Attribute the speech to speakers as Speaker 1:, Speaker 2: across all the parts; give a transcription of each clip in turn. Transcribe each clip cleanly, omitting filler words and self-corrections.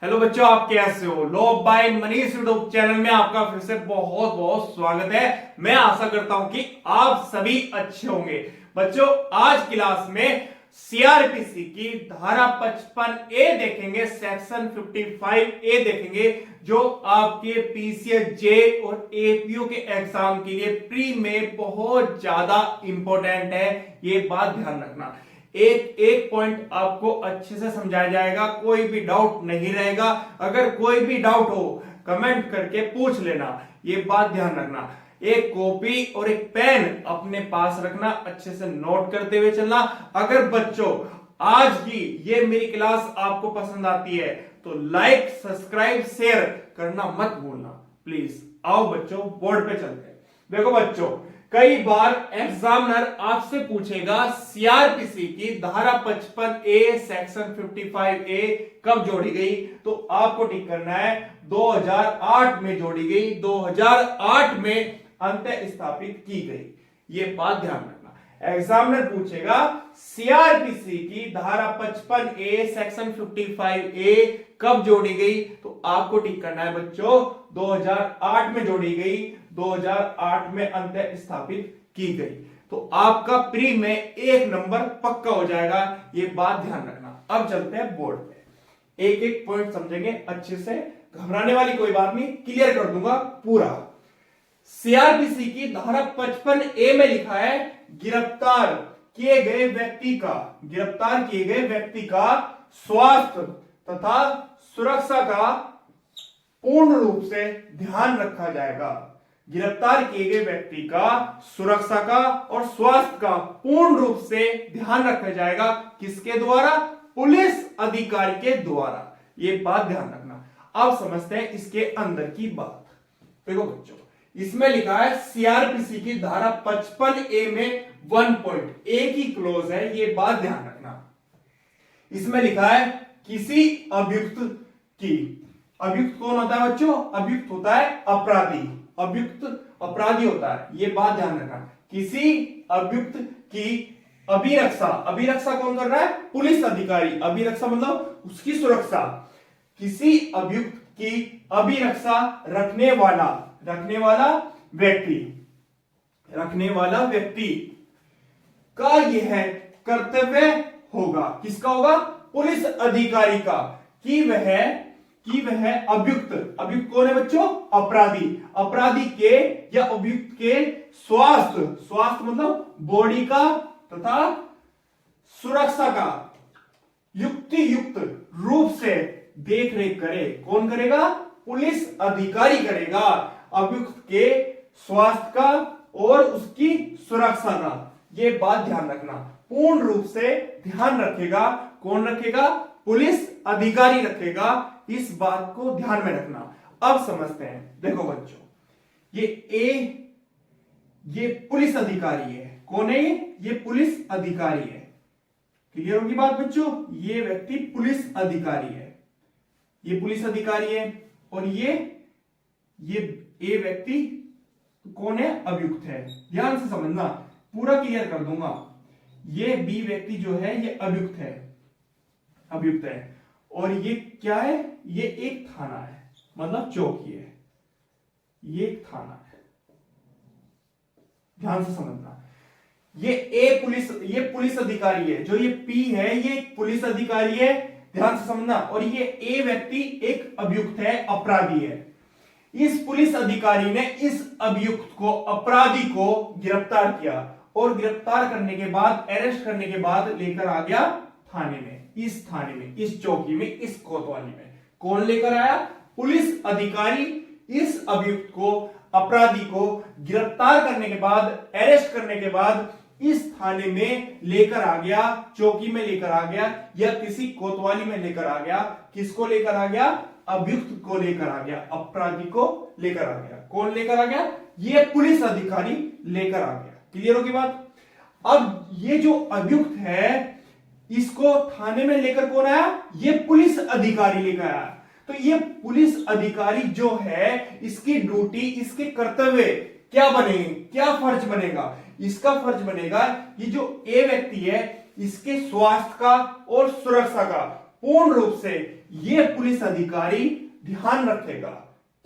Speaker 1: Hello बच्चों, आप कैसे हो? लो बाय मनीष यूट्यूब चैनल में आपका फिर से बहुत बहुत स्वागत है। मैं आशा करता हूं कि आप सभी अच्छे होंगे। बच्चों, आज क्लास में सीआरपीसी की धारा 55 ए देखेंगे, सेक्शन 55 ए देखेंगे, जो आपके पीसीएस जे और एपीओ के एग्जाम के लिए प्री में बहुत ज्यादा इंपॉर्टेंट है। ये बात ध्यान रखना। एक एक पॉइंट आपको अच्छे से समझाया जाएगा, कोई भी डाउट नहीं रहेगा। अगर कोई भी डाउट हो कमेंट करके पूछ लेना, ये बात ध्यान रखना। एक कॉपी और एक पेन अपने पास रखना, अच्छे से नोट करते हुए चलना। अगर बच्चों आज की ये मेरी क्लास आपको पसंद आती है तो लाइक सब्सक्राइब शेयर करना मत भूलना प्लीज। आओ बच्चों बोर्ड पे चलते हैं। देखो बच्चों, कई बार एग्जामिनर आपसे पूछेगा सीआरपीसी की धारा 55 ए सेक्शन 55 ए कब जोड़ी गई, तो आपको टिक करना है 2008 में जोड़ी गई, 2008 में अंत स्थापित की गई। ये बात ध्यान रखना। एग्जामिनर पूछेगा सीआरपीसी की धारा 55 ए सेक्शन 55 ए कब जोड़ी गई, तो आपको टिक करना है बच्चों 2008 में जोड़ी गई, 2008 में अंत स्थापित की गई। तो आपका प्री में एक नंबर पक्का हो जाएगा, ये बात ध्यान रखना। अब चलते हैं बोर्ड पे, एक एक पॉइंट समझेंगे अच्छे से। घबराने वाली कोई बात नहीं, क्लियर कर दूंगा पूरा। सीआरपीसी की धारा 55 ए में लिखा है गिरफ्तार किए गए व्यक्ति का स्वास्थ्य तथा सुरक्षा का पूर्ण रूप से ध्यान रखा जाएगा। गिरफ्तार किए गए व्यक्ति का सुरक्षा का और स्वास्थ्य का पूर्ण रूप से ध्यान रखा जाएगा। किसके द्वारा? पुलिस अधिकारी के द्वारा। ये बात ध्यान रखना। अब समझते हैं इसके अंदर की बात। देखो बच्चों, इसमें लिखा है सीआरपीसी की धारा 55 ए में 1 पॉइंट एक ही क्लोज है, ये बात ध्यान रखना। इसमें लिखा है किसी अभियुक्त की, अभियुक्त कौन होता है बच्चों? अभियुक्त होता है अपराधी, अभियुक्त अपराधी होता है, ये बात ध्यान रखना। किसी अभियुक्त की अभिरक्षा, अभिरक्षा कौन कर रहा है? पुलिस अधिकारी। अभिरक्षा मतलब उसकी सुरक्षा। किसी अभियुक्त की अभिरक्षा रखने वाला व्यक्ति का यह कर्तव्य होगा। किसका होगा? पुलिस अधिकारी का, कि वह अभियुक्त कौन है बच्चों? अपराधी के या अभियुक्त के स्वास्थ्य मतलब बॉडी का तथा सुरक्षा का युक्त रूप से देख रेख करे। कौन करेगा? पुलिस अधिकारी करेगा। अभियुक्त के स्वास्थ्य का और उसकी सुरक्षा का, ये बात ध्यान रखना। पूर्ण रूप से ध्यान रखेगा। कौन रखेगा? पुलिस अधिकारी रखेगा। इस बात को ध्यान में रखना। अब समझते हैं। देखो बच्चों, ये पुलिस अधिकारी है। कौन है ये पुलिस अधिकारी है। क्लियर होगी बात बच्चों? ये व्यक्ति पुलिस अधिकारी है, ये पुलिस अधिकारी है। और ये व्यक्ति कौन है? अभियुक्त है। ध्यान से समझना, पूरा क्लियर कर दूंगा। ये बी व्यक्ति जो है ये अभियुक्त है। और ये क्या है? ये एक थाना है, मतलब चौकी है। ये एक थाना है, ध्यान से समझना। ये पुलिस अधिकारी है। जो ये पी है ये एक पुलिस अधिकारी है, ध्यान से समझना। और ये ए व्यक्ति एक अभियुक्त है, अपराधी है। इस पुलिस अधिकारी ने इस अभियुक्त को, अपराधी को गिरफ्तार किया और गिरफ्तार करने के बाद, अरेस्ट करने के बाद लेकर आ गया थाने में, इस चौकी में, इस कोतवाली में। कौन लेकर आया? पुलिस अधिकारी इस अभियुक्त को, अपराधी को गिरफ्तार करने के बाद, अरेस्ट करने के बाद इस थाने में लेकर आ गया, चौकी में लेकर आ गया, या किसी कोतवाली में लेकर आ गया। किसको लेकर आ गया? अभियुक्त को लेकर आ गया, अपराधी को लेकर आ गया। कौन लेकर आ गया? ये पुलिस अधिकारी लेकर आ गया। क्लियर होगी बात? अब ये जो अभियुक्त है इसको थाने में लेकर कौन आया? ये पुलिस अधिकारी लेकर आया। तो ये पुलिस अधिकारी जो है, इसकी ड्यूटी, इसके कर्तव्य क्या बनेंगे? क्या फर्ज बनेगा? इसका फर्ज बनेगा ये जो ए व्यक्ति है इसके स्वास्थ्य का और सुरक्षा का पूर्ण रूप से ये पुलिस अधिकारी ध्यान रखेगा।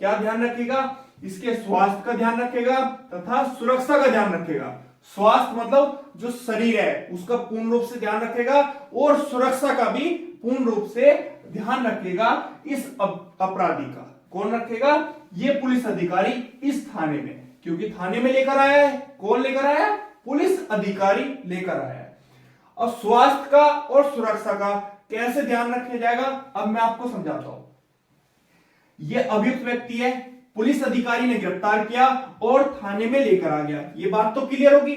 Speaker 1: क्या ध्यान रखेगा? इसके स्वास्थ्य का ध्यान रखेगा तथा सुरक्षा का ध्यान रखेगा। स्वास्थ्य मतलब जो शरीर है उसका पूर्ण रूप से ध्यान रखेगा और सुरक्षा का भी पूर्ण रूप से ध्यान रखेगा इस अपराधी का। कौन रखेगा? ये पुलिस अधिकारी इस थाने में, क्योंकि थाने में लेकर आया है। कौन लेकर आया है? पुलिस अधिकारी लेकर आया है। अब स्वास्थ्य का और सुरक्षा का कैसे ध्यान रखा जाएगा, अब मैं आपको समझाता हूं। यह अभियुक्त व्यक्ति है, पुलिस अधिकारी ने गिरफ्तार किया और थाने में लेकर आ गया। ये बात तो क्लियर होगी।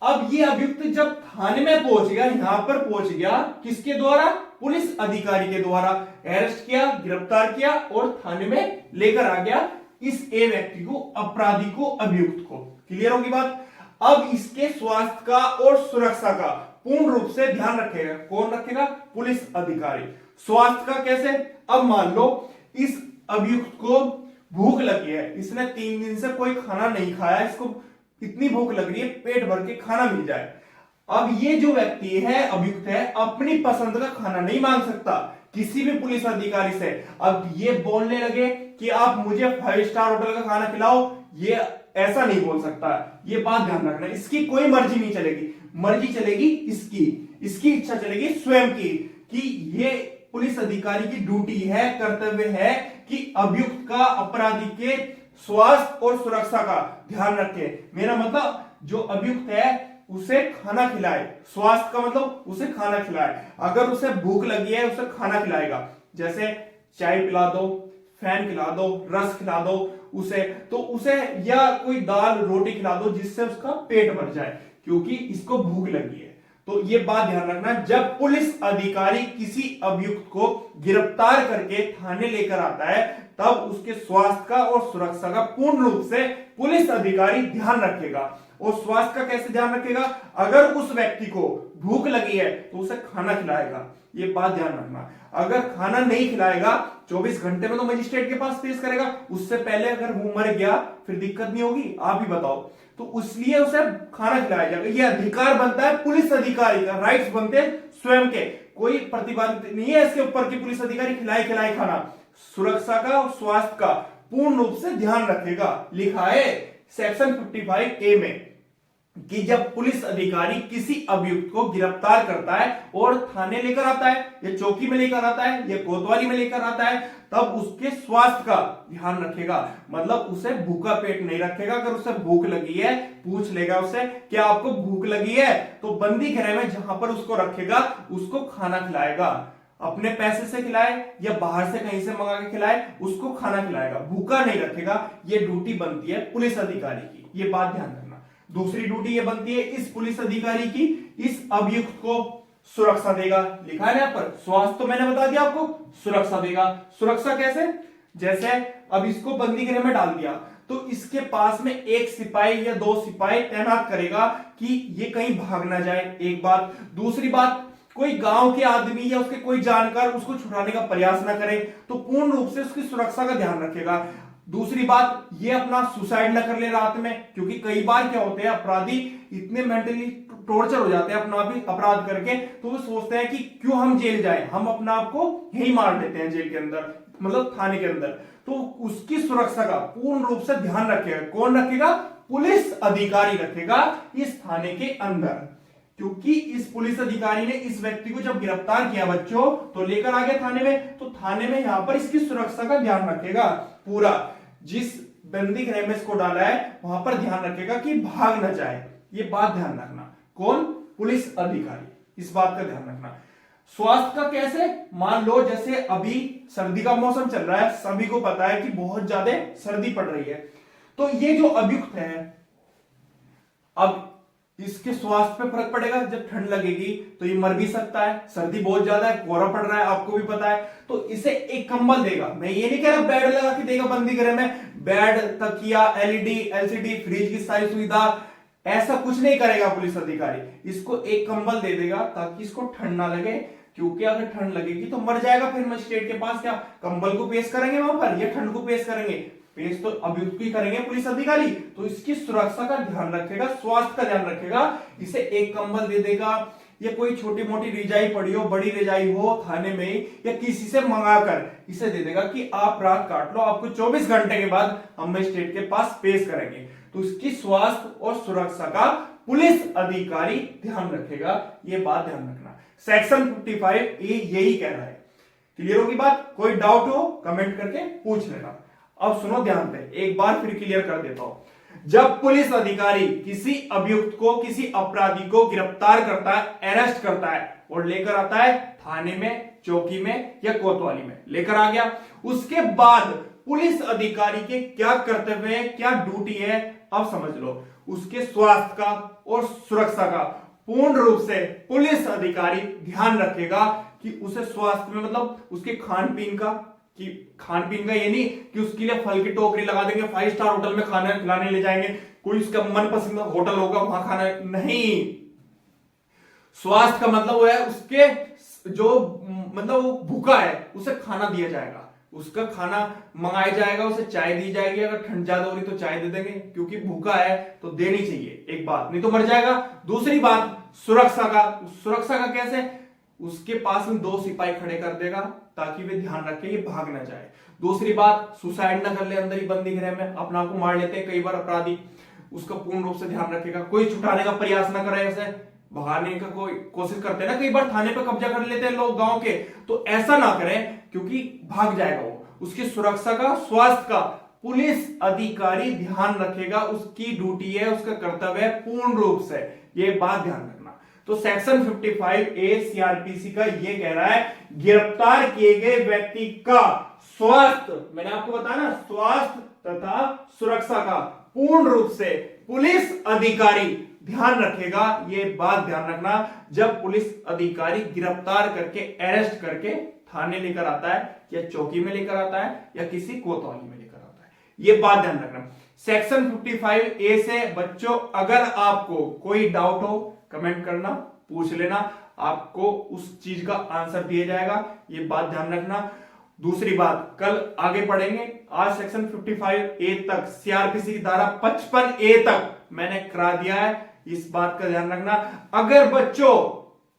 Speaker 1: अब ये अभियुक्त जब थाने में पहुंच गया, यहां पर पहुंच गया, किसके द्वारा? पुलिस अधिकारी के द्वारा अरेस्ट किया, गिरफ्तार किया और थाने में लेकर आ गया इस ए व्यक्ति को, अपराधी को, अभियुक्त को। क्लियर होगी बात। अब इसके स्वास्थ्य का और सुरक्षा का पूर्ण रूप से ध्यान रखेगा। कौन रखेगा? पुलिस अधिकारी। स्वास्थ्य का कैसे? अब मान लो इस अभियुक्त को भूख लगी है, इसने 3 दिन से कोई खाना नहीं खाया, इसको इतनी भूख लग रही है, पेट भर के खाना मिल जाए। अब ये जो व्यक्ति है, अभियुक्त है, अपनी पसंद का खाना नहीं मांग सकता किसी भी पुलिस अधिकारी से। अब ये बोलने लगे कि आप मुझे 5 स्टार होटल का खाना खिलाओ, ये ऐसा नहीं बोल सकता। ये बात ध्यान रखना, इसकी कोई मर्जी नहीं चलेगी। मर्जी चलेगी इसकी इच्छा चलेगी स्वयं की, कि ये पुलिस अधिकारी की ड्यूटी है, कर्तव्य है कि अभियुक्त का, अपराधी के स्वास्थ्य और सुरक्षा का ध्यान रखे। मेरा मतलब जो अभियुक्त है उसे खाना खिलाए। स्वास्थ्य का मतलब उसे खाना खिलाए। अगर उसे भूख लगी है उसे खाना खिलाएगा, जैसे चाय पिला दो, फैन खिला दो, रस खिला दो उसे, तो उसे या कोई दाल रोटी खिला दो जिससे उसका पेट भर जाए, क्योंकि इसको भूख लगी है। तो ये बात ध्यान रखना, जब पुलिस अधिकारी किसी अभियुक्त को गिरफ्तार करके थाने लेकर आता है तब उसके स्वास्थ्य का और सुरक्षा का पूर्ण रूप से पुलिस अधिकारी ध्यान रखेगा। और स्वास्थ्य का कैसे ध्यान रखेगा? अगर उस व्यक्ति को भूख लगी है तो उसे खाना खिलाएगा। ये बात ध्यान रखना। अगर खाना नहीं खिलाएगा 24 घंटे में तो मजिस्ट्रेट के पास पेश करेगा। उससे पहले अगर वो मर गया फिर दिक्कत नहीं होगी? आप ही बताओ। तो इसलिए उसे खाना खिलाया जाएगा। ये अधिकार बनता है पुलिस अधिकारी का, राइट्स बनते हैं स्वयं के। कोई प्रतिबंध नहीं है इसके ऊपर कि पुलिस अधिकारी खिलाए खाना। सुरक्षा का और स्वास्थ्य का पूर्ण रूप से ध्यान रखेगा। लिखा है सेक्शन 55A में कि जब पुलिस अधिकारी किसी अभियुक्त को गिरफ्तार करता है और थाने लेकर आता है, या चौकी में लेकर आता है, या कोतवाली में लेकर आता है, तब उसके स्वास्थ्य का ध्यान रखेगा। मतलब उसे भूखा पेट नहीं रखेगा। अगर उसे भूख लगी है पूछ लेगा उससे, क्या आपको भूख लगी है? तो बंदी गृह में जहां पर उसको रखेगा उसको खाना खिलाएगा। अपने पैसे से खिलाए या बाहर से कहीं से मंगा के खिलाए, उसको खाना खिलाएगा, भूखा नहीं रखेगा। ये ड्यूटी बनती है पुलिस अधिकारी की। ये बात ध्यान रखना। दूसरी ड्यूटी ये बनती है इस पुलिस अधिकारी की, इस अभियुक्त को सुरक्षा देगा। लिखा है यहाँ पर, स्वास्थ्य तो मैंने बता दिया आपको, सुरक्षा देगा। सुरक्षा कैसे? जैसे अब इसको बंदी गृह में डाल दिया तो इसके पास में 1 सिपाही या 2 सिपाही तैनात करेगा कि ये कहीं भाग ना जाए। एक बात। दूसरी बात, कोई गांव के आदमी या उसके कोई जानकार उसको छुड़ाने का प्रयास ना करे, तो पूर्ण रूप से उसकी सुरक्षा का ध्यान रखेगा। दूसरी बात, ये अपना सुसाइड न कर ले रात में, क्योंकि कई बार क्या होते हैं अपराधी इतने मेंटली टॉर्चर हो जाते हैं अपना आप ही अपराध करके, तो वो सोचते हैं कि क्यों हम जेल जाएं, हम अपना आप को यही मार देते हैं जेल के अंदर, मतलब थाने के अंदर। तो उसकी सुरक्षा का पूर्ण रूप से ध्यान रखेगा। कौन रखेगा? पुलिस अधिकारी रखेगा इस थाने के अंदर। क्योंकि इस पुलिस अधिकारी ने इस व्यक्ति को जब गिरफ्तार किया बच्चों, तो लेकर आ गया थाने में, तो थाने में यहां पर इसकी सुरक्षा का ध्यान रखेगा पूरा। जिस बंदी गृह में इसको डाला है वहां पर ध्यान रखेगा कि भाग न जाए। ये बात ध्यान रखना। कौन? पुलिस अधिकारी। इस बात का ध्यान रखना। स्वास्थ्य का कैसे? मान लो जैसे अभी सर्दी का मौसम चल रहा है, सभी को पता है कि बहुत ज्यादा सर्दी पड़ रही है, तो ये जो अभियुक्त है, अब इसके स्वास्थ्य पे फर्क पड़ेगा। जब ठंड लगेगी तो ये मर भी सकता है, सर्दी बहुत ज्यादा है, कोहरा पड़ रहा है, आपको भी पता है, तो इसे एक कंबल देगा। मैं ये नहीं कह रहा बेड लगा के देगा बंदी गृह में, बेड, तकिया, एलईडी, एलसीडी, फ्रिज की सारी सुविधा, ऐसा कुछ नहीं करेगा पुलिस अधिकारी। इसको एक कंबल दे देगा ताकि इसको ठंड ना लगे, क्योंकि अगर ठंड लगेगी तो मर जाएगा। फिर मजिस्ट्रेट के पास क्या कंबल को पेश करेंगे वहां पर, या ठंड को पेश करेंगे? पेश तो अभियुक्त ही करेंगे पुलिस अधिकारी। तो इसकी सुरक्षा का ध्यान रखेगा, स्वास्थ्य का ध्यान रखेगा। इसे एक कंबल दे देगा, या कोई छोटी मोटी रिजाई पड़ी हो, बड़ी रिजाई हो थाने में ही, या किसी से मंगाकर इसे दे देगा कि आप रात काट लो, आपको 24 घंटे के बाद हम मजिस्ट्रेट के पास पेश करेंगे, तो उसकी स्वास्थ्य और सुरक्षा का पुलिस अधिकारी ध्यान रखेगा। ये बात ध्यान रखना। सेक्शन 55 यही कह रहा है। क्लियर होगी बात? कोई डाउट हो कमेंट करके पूछ लेना। अब सुनो ध्यान से, एक बार फिर क्लियर कर देता हूं। जब पुलिस अधिकारी किसी अभियुक्त को, किसी अपराधी को गिरफ्तार करता है, अरेस्ट करता है और लेकर आता है थाने में, चौकी में या कोतवाली में, लेकर आ गया, उसके बाद पुलिस अधिकारी के क्या कर्तव्य है, क्या ड्यूटी है, अब समझ लो। उसके स्वास्थ्य का और सुरक्षा का पूर्ण रूप से पुलिस अधिकारी ध्यान रखेगा कि उसे स्वास्थ्य में, मतलब उसके खान पीन का, कि खान पीन का ये नहीं कि उसके लिए फल की टोकरी लगा देंगे, 5 स्टार होटल में खाना खिलाने ले जाएंगे, कोई उसका मनपसंद होटल होगा वहां खाना नहीं। स्वास्थ्य का मतलब वो है उसके जो, मतलब वो भूखा है उसे खाना दिया जाएगा, उसका खाना मंगाया जाएगा, उसे चाय दी जाएगी, अगर ठंड ज्यादा हो रही तो चाय दे देंगे, क्योंकि भूखा है तो देनी चाहिए, एक बात, नहीं तो मर जाएगा। दूसरी बात सुरक्षा का। सुरक्षा का कैसे? उसके पास में 2 सिपाही खड़े कर देगा ताकि वे ध्यान रखे ये भाग ना जाए। दूसरी बात, सुसाइड ना कर ले अंदर ही बंदी गृह में, अपना को मार लेते हैं कई बार अपराधी, उसका पूर्ण रूप से ध्यान रखेगा। कोई छुटाने का प्रयास ना करे, ऐसे भगाने का कोई कोशिश करते हैं ना, कई बार थाने पे कब्जा कर लेते हैं लोग गांव के, तो ऐसा ना करें क्योंकि भाग जाएगा वो। उसकी सुरक्षा का, स्वास्थ्य का पुलिस अधिकारी ध्यान रखेगा, उसकी ड्यूटी है, उसका कर्तव्य है पूर्ण रूप से, ये बात ध्यान रखना। तो सेक्शन 55A सीआरपीसी का ये कह रहा है, गिरफ्तार किए गए व्यक्ति का स्वास्थ्य, मैंने आपको बताया ना, स्वास्थ्य तथा सुरक्षा का पूर्ण रूप से पुलिस अधिकारी ध्यान रखेगा। ये बात ध्यान रखना, जब पुलिस अधिकारी गिरफ्तार करके, अरेस्ट करके थाने लेकर आता है या चौकी में लेकर आता है या किसी कोतवाली में लेकर आता है, ये बात ध्यान रखना। सेक्शन 55A से बच्चों अगर आपको कोई डाउट हो कमेंट करना, पूछ लेना, आपको उस चीज का आंसर दिया जाएगा, ये बात ध्यान रखना। दूसरी बात, कल आगे पढ़ेंगे, आज सेक्शन 55A तक, सीआरपीसी की धारा 55A तक मैंने करा दिया है, इस बात का ध्यान रखना। अगर बच्चों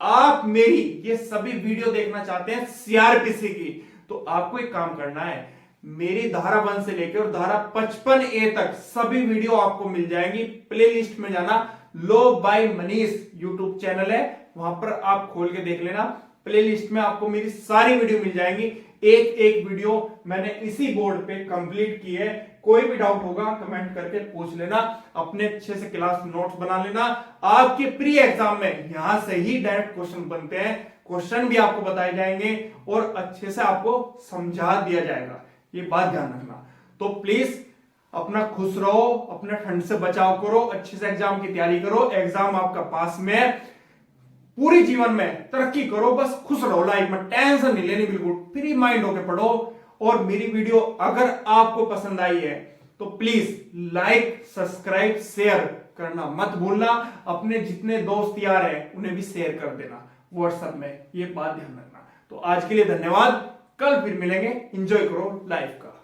Speaker 1: आप मेरी ये सभी वीडियो देखना चाहते हैं सीआरपीसी की, तो आपको एक काम करना है, मेरी धारा 1 से लेकर और धारा 55A तक सभी वीडियो आपको मिल जाएंगी। प्लेलिस्ट में जाना, लो बाय मनीष यूट्यूब चैनल है, वहां पर आप खोल के देख लेना, प्लेलिस्ट में आपको मेरी सारी वीडियो मिल जाएंगी। एक एक वीडियो मैंने इसी बोर्ड पे कंप्लीट की है। कोई भी डाउट होगा कमेंट करके पूछ लेना, अपने अच्छे से क्लास नोट्स बना लेना। आपके प्री एग्जाम में यहां से ही डायरेक्ट क्वेश्चन बनते हैं, क्वेश्चन भी आपको बताए जाएंगे और अच्छे से आपको समझा दिया जाएगा, ये बात ध्यान रखना। तो प्लीज अपना खुश रहो, अपने ठंड से बचाव करो, अच्छे से एग्जाम की तैयारी करो, एग्जाम आपका पास में, पूरी जीवन में तरक्की करो, बस खुश रहो, लाइफ में टेंशन नहीं लेनी, बिल्कुल फ्री माइंड होकर पढ़ो। और मेरी वीडियो अगर आपको पसंद आई है तो प्लीज लाइक, सब्सक्राइब, शेयर करना मत भूलना। अपने जितने दोस्त यार हैं उन्हें भी शेयर कर देना व्हाट्सएप में, ये बात ध्यान रखना। तो आज के लिए धन्यवाद, कल फिर मिलेंगे, एंजॉय करो लाइफ का।